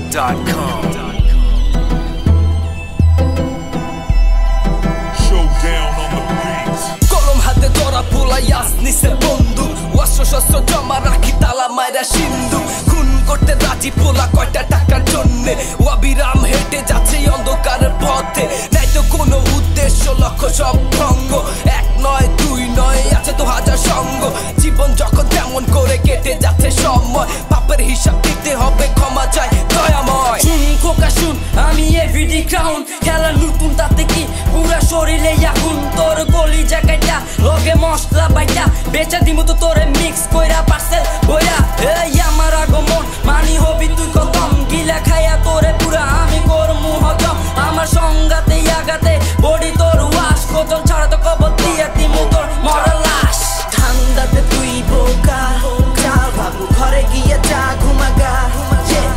SoundCloud.com. Showdown on the beats. কলম হাতে ধরা পোলা ইয়াসনিসের বন্ধু অস্ত্র শস্ত্র জমা রাখি তালা মায়েরা সিন্ধু খুন করতে রাজি পোলা কয়টা টাকার জন্যে অবিরাম হেঁটে যাচ্ছে অন্ধকারের পথে নাই তো কোনো উদ্দেশ্য লক্ষ্য সব ভঙ্গ এক নয় দুই নয় আছে তো হাজার সঙ্গ জীবন যখন তেমন করে কেটে যাচ্ছে সময় পাপের হিসাব দিতে হবে ক্ষমা চাই দয়াময় শুন খোকা শুন আমি এভিডি ক্রাউন খেলা নতুন তাতে কি পুরা শরীরে আগুন তোর গলি জায়গাটা লগে মশলা বাইটা বেচা দিমু তো তোরে মিক্স কইরা পার্সেল বইরা এই আমার আগমন মানি হবি তুই কদম গিলা খাইয়া তোরে পুরা আমি করমু হজম আমার সংগাতে আগাতে বডি তোর ওয়াশ কোজল ছাড়া তো কবর দিয়া দিমু তোর মরা লাশ ঠান্ডাতে তুই বোকা যা বাবু ঘরে গিয়ে যা ঘুমাগা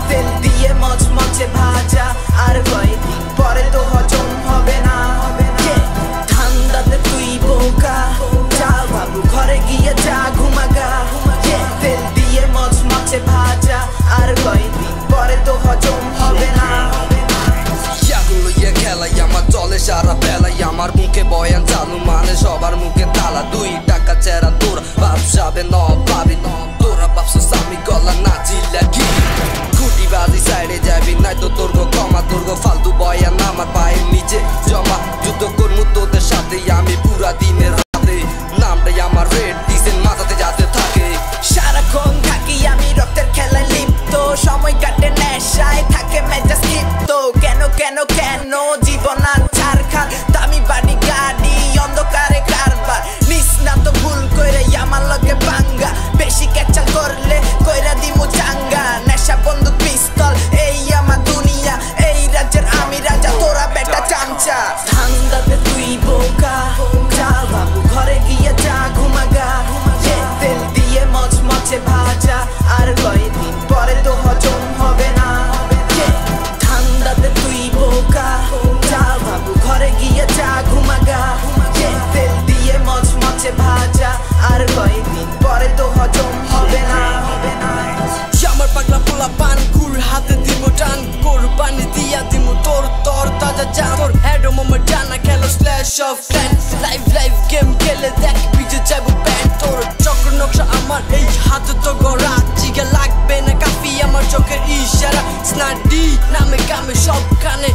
তেল দিয়ে মচমচে ভাজা আর কয়েকদিন পরে তো হজম হবে না ঠান্ডাতে তুই বোকা যা বাবু ঘরে গিয়ে যা ঘুমাগা তেল দিয়ে মচমচে ভাজা আর কয়েকদিন পরে তো হজম হবে না খেলাই আমার চলে সারা বেলাই আমার মুখে বয়ান চালু মানে সবার মুখে তালা 2 টাকা চেরা তোরা ভাবসাবে ন পাবি ন তোরা ভাবছিস আমি গলা নাচি লাগি খুঁটি বাজি সাইডে যাবি নাই তো তোর গো কমা তোর গো ফালতু বয়ান আমার পায়ের নিচে জমা যুদ্ধ করমু তোদের সাথে আমি পুরা দিনের রাতে নামটাই আমার রেড দিছেন মাথাতে যাতে থাকে সারাক্ষণ থাকি আমি রক্তের খেলায় লিপ্ত সময় কাটে নেশায় থাকে মেজাজ ক্ষিপ্ত কেন কেন কেন জীবন আর ছাড়খার দামি বাড়ি গাড়ি অন্ধকারে কারবার নিস না তো ভুল কইরে আমার লগে বাঙ্গা বেশি ক্যাচাল করলে কইরা দিমু চাঙ্গা নেশা বন্দুক পিস্তল এই আমার দুনিয়া এই রাজ্যের আমি রাজা তোরা বেটা চামচা ঠান্ডাতে তুই বোকা যা বাবু ঘরে গিয়ে যা ঘুমাগা তেল দিয়ে মচমচে ভাজা আর কয়েকদিন পরে তো হজম হবে না ঠান্ডাতে তুই বোকা যা বাবু ঘরে গিয়ে যা ঘুমাগা তেল দিয়ে মচমচে ভাজা আর কয়েকদিন পরে তো হজম হবে না আমার পাগলা পোলা পান কুল হাতে দিব টান কোরবানি দিয়া দিমু তোর তোর তাজা জান তোর হেডো মোমের জানা খেলো slash of plan live game খেলে দেখ পিছে যাবো ব্যান্ড তোর চক্র নকশা আমার এই হাতে তো গড়া জিগা লাগবে না কাফি আমার চোখের ইশারা স্নাডি নামে কামে সব কানে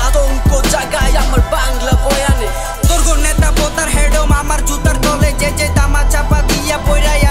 আতঙ্ক জাগায় আমার বাংলা বয়ানে তোর গো নেতা পোতার হেডো আমার জুতার তলে যে দামা চাপা দিয়া বইরাই